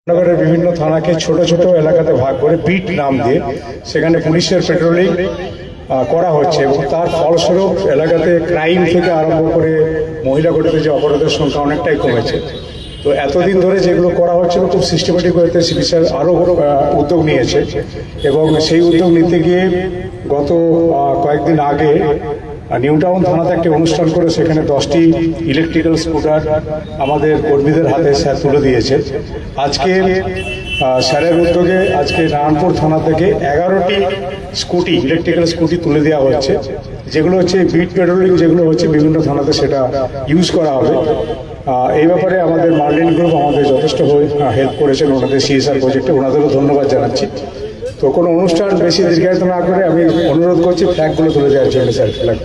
নগরের বিভিন্ন থানাকে ছোট ছোট এলাকাতে ভাগ করে বিট নাম দিয়ে সেখানে পুলিশের পেট্রোলিং করা হচ্ছে এবং তার ফলস্বরূপ এলাকাতে ক্রাইম থেকে আরম্ভ করে মহিলা গঠিত যে অপরাধের সংখ্যা অনেকটাই কমেছে। তো এতদিন ধরে যেগুলো করা হচ্ছিল খুব সিস্টেমেটিক ওয়েতে বিচার আরও উদ্যোগ নিয়েছে এবং সেই উদ্যোগ নিতে গিয়ে গত কয়েকদিন আগে নিউ টাউন থানাতে একটি অনুষ্ঠান করে সেখানে 10টি ইলেকট্রিক্যাল স্কুটার আমাদের কর্মীদের হাতে স্যার তুলে দিয়েছে। আজকে স্যারের উদ্যোগে আজকে নারায়ণপুর থানা থেকে 11টি স্কুটি ইলেকট্রিক্যাল স্কুটি তুলে দেওয়া হচ্ছে, যেগুলো হচ্ছে বিট পেট্রোলিং যেগুলো হচ্ছে বিভিন্ন থানাতে সেটা ইউজ করা হবে। এই ব্যাপারে আমাদের মার্লিন গ্রুপ আমাদের যথেষ্ট হেল্প করেছেন ওনাদের সিএসআর প্রজেক্টে, ওনাদেরও ধন্যবাদ জানাচ্ছি। তো কোনো অনুষ্ঠান বেশি দীর্ঘায়িত না করে আমি অনুরোধ করছি ফ্ল্যাগগুলো তুলে দেওয়ার জন্য। স্যার ফ্ল্যাগ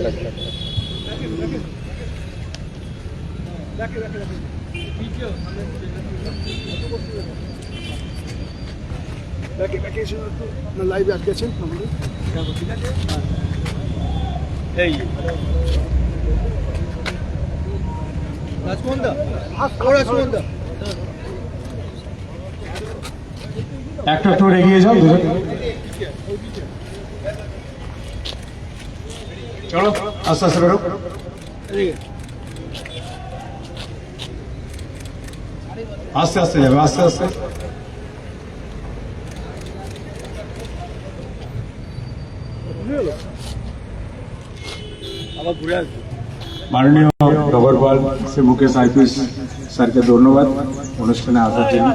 লাইভে আটকেছেন এই একটা তোর এগিয়ে যাও, চলো আস্তে আস্তে বেরো। আস্তে আস্তে যাবে, আস্তে আস্তে। মাননীয় নগরপাল শ্রী মুকেশ আইপিএস স্যারকে ধন্যবাদ অনুষ্ঠানে আসার জন্য।